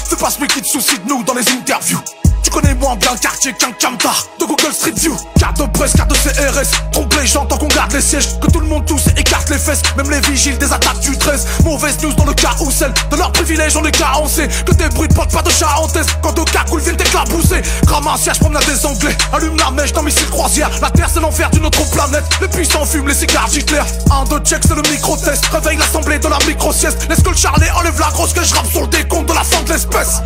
C'est pas celui qui te soucie de nous dans les interviews. Tu connais moins bien le quartier qu'un camtar de Google Street View. Carte de presse, carte de CRS. Trompe les gens tant qu'on garde les sièges. Que tout le monde tousse et écarte les fesses. Même les vigiles des attaques du 13. Mauvaise news dans le carrousel. De leurs privilèges on est carencé. Que des bruits de porte pas de charentaise. Quand de cagoules viennent t'éclabousser. Crame un siège, promenade des anglais. Allume la mèche dans missile croisière. La terre c'est l'enfer d'une autre planète. Les puissants fument les cigares d'Hitler. Un de check c'est le micro-test. Réveille l'assemblée de la micro-sieste. Laisse que le Charlet enlève la grosse que je rappe sur le décompte de la fin de l'espèce.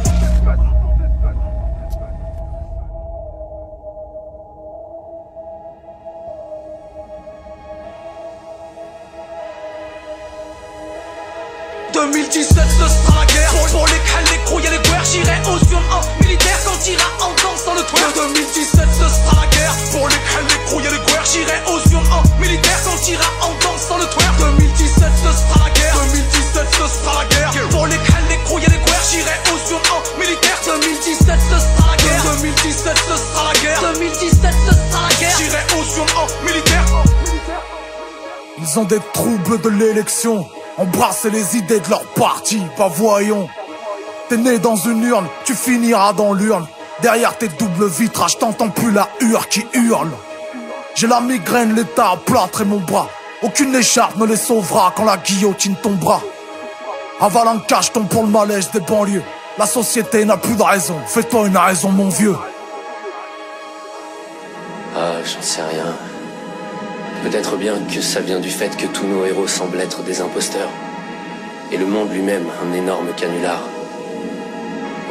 « 2017 ce sera la guerre. Pour les crêles, les crouilles et les guerres, j'irai au Sion en militaire quand t'iras en danse dans le twerk. 2017 ce sera la guerre. Pour les crêles, les crouilles et les guerres, j'irai au Sion en militaire quand t'iras en danse dans le twerk. 2017 ce sera la guerre. 2017 ce sera la guerre. Pour les crêles, les crouilles et les guerres, j'irai au Sion en militaire. 2017 ce sera la guerre. 2017 ce sera la guerre. 2017 ce sera la guerre. J'irai au Sion en militaire. Ils ont des troubles de l'élection. Embrasser les idées de leur parti, bah voyons. T'es né dans une urne, tu finiras dans l'urne. Derrière tes doubles vitrages, t'entends plus la hure qui hurle. J'ai la migraine, l'état à plâtrer mon bras. Aucune écharpe ne les sauvera quand la guillotine tombera. Avale un cacheton pour le malaise des banlieues. La société n'a plus de raison, fais-toi une raison mon vieux. Ah, j'en sais rien. Peut-être bien que ça vient du fait que tous nos héros semblent être des imposteurs. Et le monde lui-même, un énorme canular.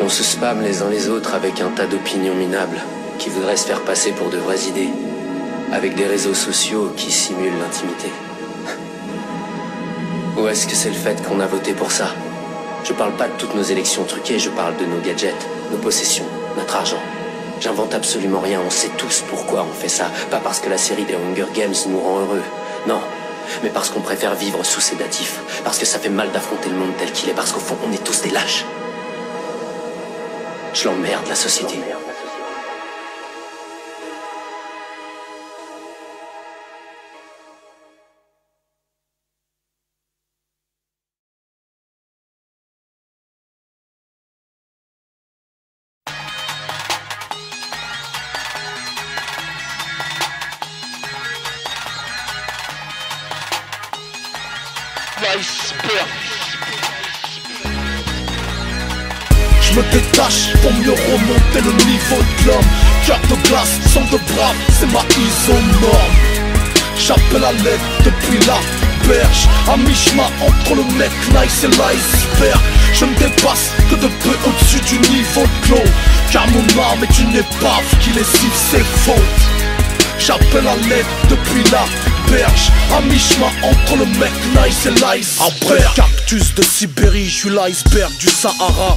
On se spamme les uns les autres avec un tas d'opinions minables. qui voudraient se faire passer pour de vraies idées, avec des réseaux sociaux qui simulent l'intimité. Ou est-ce que c'est le fait qu'on a voté pour ça? Je parle pas de toutes nos élections truquées, je parle de nos gadgets, nos possessions, notre argent. J'invente absolument rien, on sait tous pourquoi on fait ça. Pas parce que la série des Hunger Games nous rend heureux, non. Mais parce qu'on préfère vivre sous sédatifs, parce que ça fait mal d'affronter le monde tel qu'il est, parce qu'au fond on est tous des lâches. Je l'emmerde, la société. Je me détache pour mieux remonter le niveau de l'homme. Cœur de glace, sang de brave, c'est ma isonorme. J'appelle à l'aide depuis la berge, à mi-chemin entre le mec nice et l'iceberg. Je ne dépasse que de peu au-dessus du niveau de l'eau, car mon âme est une épave qui lessive ses fautes. J'appelle à l'aide depuis la berge, à mi-chemin entre le mec nice et l'iceberg. Cactus de Sibérie, je suis l'iceberg du Sahara.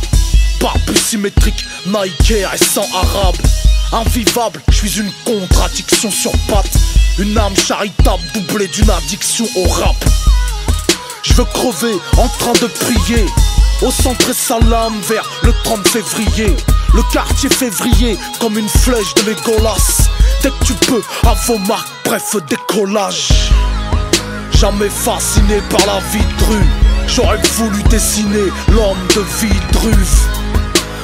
Barbu symétrique, Nike et sans arabe. Invivable, je suis une contradiction sur pattes. Une âme charitable doublée d'une addiction au rap. Je veux crever en train de prier, au centre sa lame vers le 30 février. Le quartier février comme une flèche de Légolas. Dès que tu peux, à vos marques, bref décollage. Jamais fasciné par la vie de rue, j'aurais voulu dessiner l'homme de Vitruve.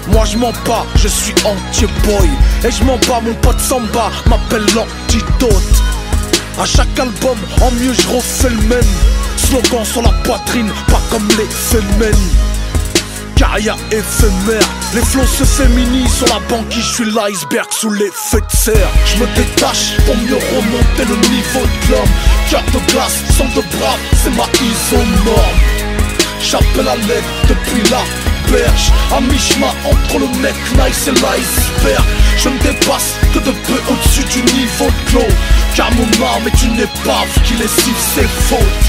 Moi je mens pas, je suis anti-boy. Et je mens pas, mon pote Samba m'appelle l'antidote. À chaque album, en mieux je refais le même. Slogan sur la poitrine, pas comme les femmes. Carrière éphémère, les flots se féminisent sur la banquise, je suis l'iceberg sous l'effet de serre. Je me détache pour mieux remonter le niveau de l'homme. Cœur de glace, sang de brave, c'est ma isonorme. J'appelle à l'aide depuis la berge, à mi-chemin entre le mec nice et l'iceberg. Je ne dépasse que de peu au-dessus du niveau de l'eau, car mon âme est une épave qui lessive ses fautes.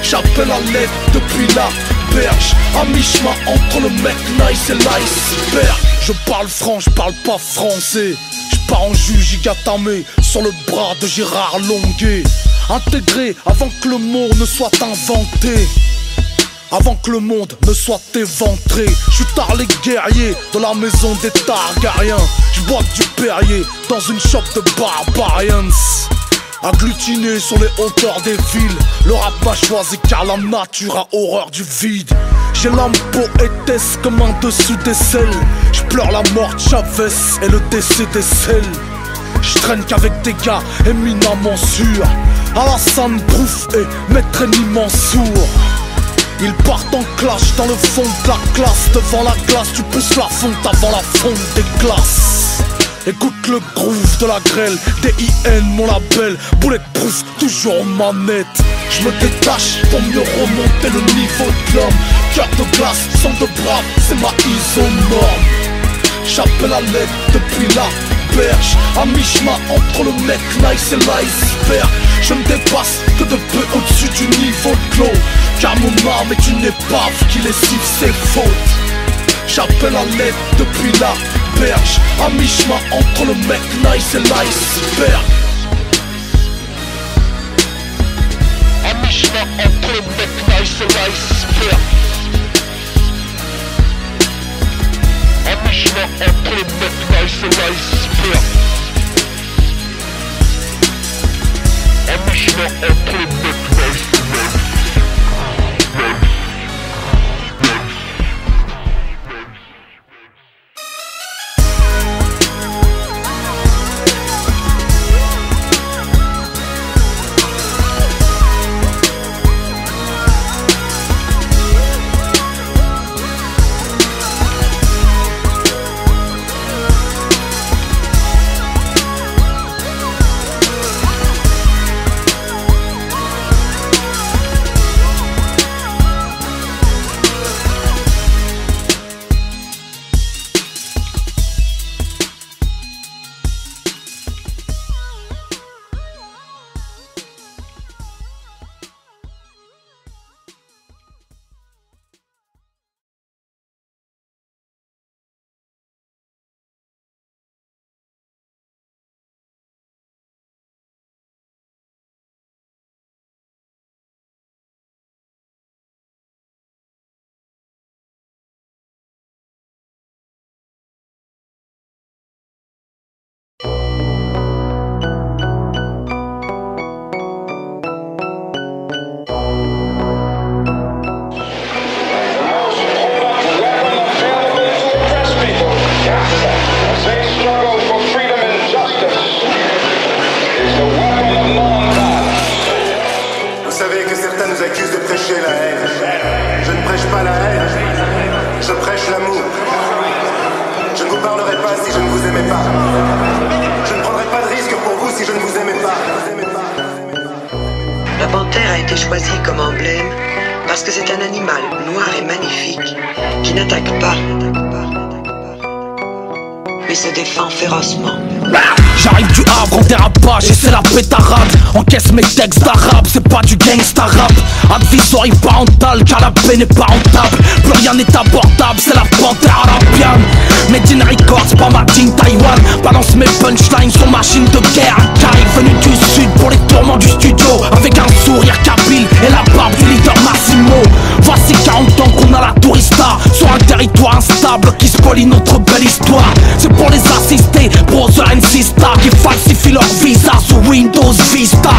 J'appelle à l'aide depuis la berge, à mi-chemin entre le mec nice et l'iceberg. Je parle franc, je parle pas français. Je pars en juge gigatamé sur le bras de Gérard Longuet. Intégré avant que le mot ne soit inventé, avant que le monde ne soit éventré. Je suis tard les guerriers de la maison des Targaryens. Je bois du Perrier dans une shop de barbarians. Agglutiné sur les hauteurs des villes, le rap m'a choisi car la nature a horreur du vide. J'ai l'âme poétesse comme un dessous des selles. Je pleure la mort de Chavez et le décès des selles. Je traîne qu'avec des gars éminemment sûrs, Alassane Brouf et Maître Eni Mansour. Ils partent en clash dans le fond de la classe. Devant la glace, tu pousses la fonte avant la fonte des glaces. Écoute le groove de la grêle, DIN mon label, bulletproof, toujours en manette. Je me détache pour mieux remonter le niveau de l'homme. Cœur de glace, sang de brave, c'est ma isonorme. J'appelle à l'aide depuis la berge, à mi-chemin entre le mec nice et l'iceberg. Je ne dépasse que de peu au-dessus du niveau de l'eau, car mon âme est une épave qui lessive ses fautes. J'appelle à l'aide depuis la berge, à mi-chemin entre le mec nice et l'iceberg. À mi-chemin entre le mec nice et l'iceberg. À mi-chemin entre le mec nice et l'iceberg. À mi-chemin entre le mec nice et l'iceberg. été choisi comme emblème parce que c'est un animal noir et magnifique qui n'attaque pas, mais se défend férocement. J'arrive du Havre en dérapage et c'est la pétarade. Encaisse mes textes d'arabe, c'est pas du gangsta rap. Advisory parental car la paix n'est pas rentable. Plus rien n'est abordable, c'est la panthère arabienne. Made in Records, pas ma team Taïwan. Balance mes punchlines sur machine de guerre. Un carré venu du sud pour les tourments du studio, avec un sourire kabyle et la barbe du leader Massimo. Voici 40 ans qu'on a la tourista sur un territoire instable qui spolie notre belle histoire. C'est pour les assister, brother and sister, qui falsifient leur visa sous Windows Vista.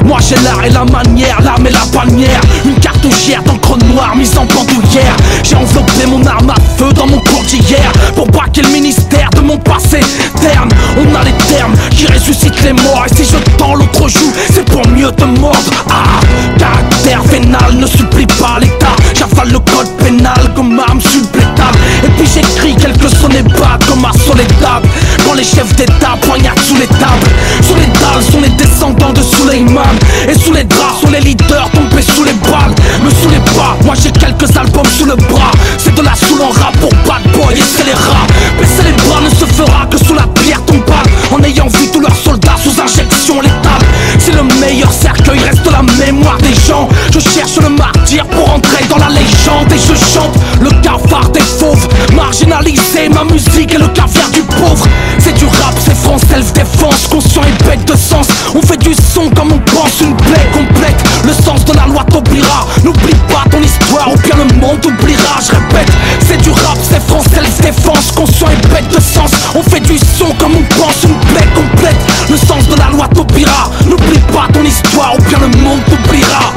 Moi j'ai l'art et la manière, l'arme et la bannière, une cartouchière d'encre noire mise en bandoulière. J'ai enveloppé mon arme à feu dans mon cours d'hier pour braquer le ministère de mon passé terne. On a les termes qui ressuscitent les morts, et si je tends l'autre joue, c'est pour mieux te mordre. Ah, caractère vénal ne supplie pas l'état. J'avale le code pénal comme arme supplétable. Et puis j'écris quelques sonnets bas comme à Soledad, quand les chefs d'état poignardent sous les tables. Sous les dalles sont les descendants de Suleiman, et sous les draps sont les leaders tombés sous les balles. Me saoulez pas, moi j'ai quelques albums sous le bras. C'est de la soul en rap pour bad boy et c'est les rats. Baisser les bras ne se fera que sous la pierre tombale, en ayant vu tous leurs soldats sous injection létale. C'est le meilleur cercueil, reste la mémoire des gens. Je cherche le martyr pour entrer dans la légende, et je chante le cafard des fauves. Marginalisé, ma musique est le caviar du pauvre. C'est du rap, c'est France self-défense, conscient et bête de sens. On fait du son comme on pense, une plaie complète. Le sens de la loi t'oubliera. N'oublie pas ton histoire ou bien le monde t'oubliera. Je répète, c'est du rap, c'est France self-défense, conscient et bête de sens. On fait du son comme on pense, une plaie complète. Le sens de la loi t'oubliera. N'oublie pas ton histoire ou bien le monde t'oubliera.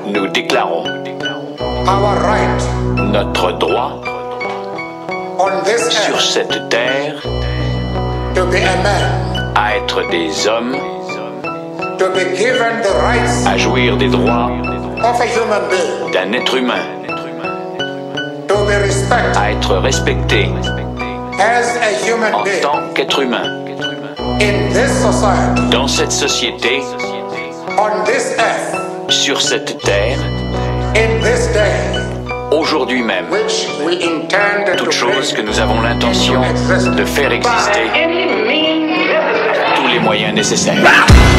Nous déclarons notre droit sur cette terre à être des hommes, à jouir des droits d'un être humain, à être respecté en tant qu'être humain dans cette société, sur cette terre, aujourd'hui même, toute chose que nous avons l'intention de faire exister par tous les moyens nécessaires.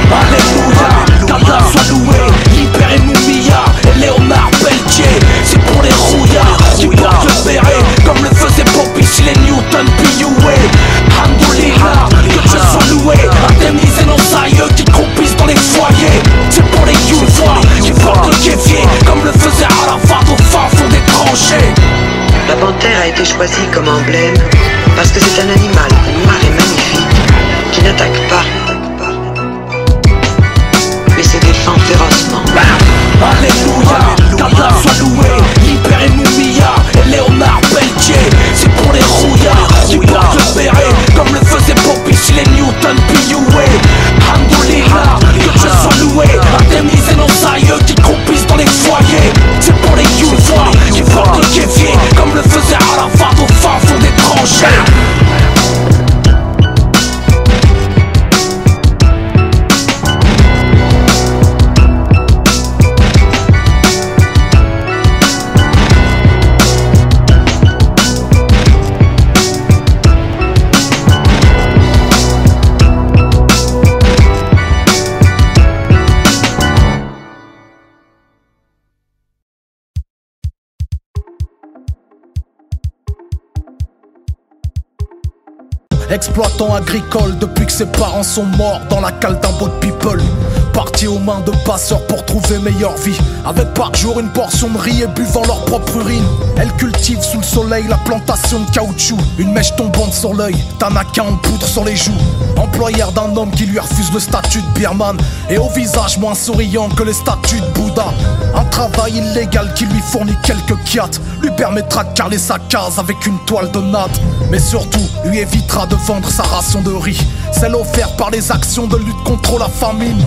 Alléluia, qu'Allah soit loué, libérez Moumia et Léonard Pelletier. C'est pour les rouillards qui portent le béret, comme le faisait Bobby Seale et Newton P.U.A. Alhamdoulilah, que Dieu soit loué, indemniser nos aïeux qui croupissent dans les foyers. C'est pour les youvois qui portent le kéfier, comme le faisait Arafat au fin fond des tranchées. La panthère a été choisie comme emblème parce que c'est un animal noir et magnifique qui n'attaque pas, mais se défend férocement. Alléluia, qu'Allah soit loué, libérez Moumia et Léonard Pelletier. C'est pour les rouillards qui portent le béret, comme le faisait Bobby Seale et Newton P.U.A. Alhamdoulilah, que Dieu soit loué, indemniser nos aïeux qui croupissent dans les foyers. C'est pour les youvois qui portent le kéfier, comme le faisait Arafat au fin fond des tranchées. Exploitant agricole depuis que ses parents sont morts dans la cale d'un boat people. Partis aux mains de passeurs pour trouver meilleure vie, avec par jour une portion de riz et buvant leur propre urine. Elle cultive sous le soleil la plantation de caoutchouc, une mèche tombante sur l'œil, Tanaka en poudre sur les joues. Employeur d'un homme qui lui refuse le statut de birman, et au visage moins souriant que les statues de Bouddha. Un travail illégal qui lui fournit quelques kiats, lui permettra de carler sa case avec une toile de natte. Mais surtout, lui évitera de vendre sa ration de riz, celle offerte par les actions de lutte contre la famine.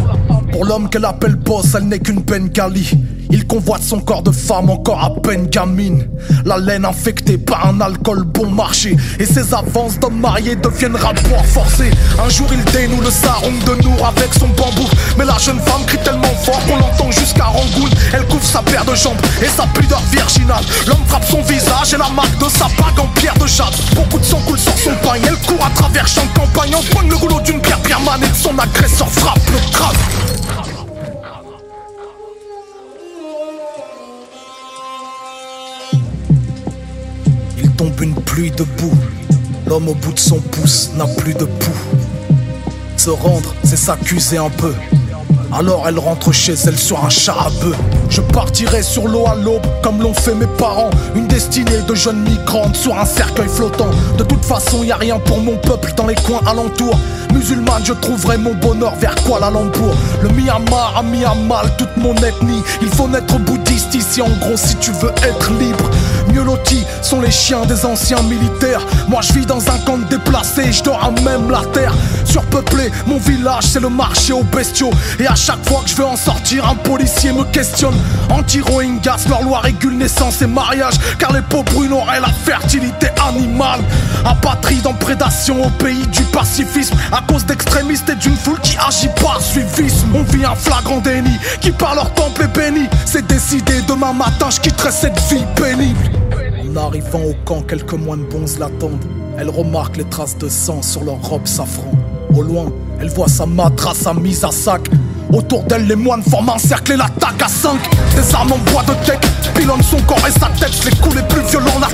Pour l'homme qu'elle appelle boss, elle n'est qu'une bengali. Il convoite son corps de femme encore à peine gamine. La laine infectée par un alcool bon marché. Et ses avances d'hommes mariés deviennent rapports forcés. Un jour il dénoue le sarong de Nour avec son bambou. Mais la jeune femme crie tellement fort qu'on l'entend jusqu'à Rangoon. Elle couvre sa paire de jambes et sa pudeur virginale. L'homme frappe son visage et la marque de sa bague en pierre de jade. Beaucoup de sang coule sur son pagne. Elle court à travers champs de campagne. Empoigne le goulot d'une pierre birmane et son agresseur frappe le crâne. Il tombe une pluie de boue. L'homme au bout de son pouce n'a plus de pouls. Se rendre, c'est s'accuser un peu. Alors elle rentre chez elle sur un char à bœuf. Je partirai sur l'eau à l'aube comme l'ont fait mes parents. Une destinée de jeunes migrantes sur un cercueil flottant. De toute façon y a rien pour mon peuple dans les coins alentours. Musulmane, je trouverai mon bonheur vers Kuala Lumpur. Le Myanmar a mis à mal toute mon ethnie. Il faut naître bouddhiste ici en gros si tu veux être libre. Mieux lotis sont les chiens des anciens militaires. Moi je vis dans un camp de déplacés, je dors à même la terre. Surpeuplé, mon village c'est le marché aux bestiaux. Et à chaque fois que je veux en sortir, un policier me questionne. Anti-Rohingyas, leur loi régule naissance et mariage. Car les peaux brunes auraient la fertilité animale. Apatride en prédation au pays du pacifisme. À cause d'extrémistes et d'une foule qui agit par suivisme. On vit un flagrant déni, qui par leur temple est béni. C'est décidé, demain matin je quitterai cette vie pénible. En arrivant au camp, quelques moines bons l'attendent. Elle remarque les traces de sang sur leur robe safran. Au loin, elle voit sa matrasse à mise à sac. Autour d'elle, les moines forment un cercle et l'attaquent à 5. Des armes en bois de teck pilonnent son corps et sa tête. Les coups les plus violents la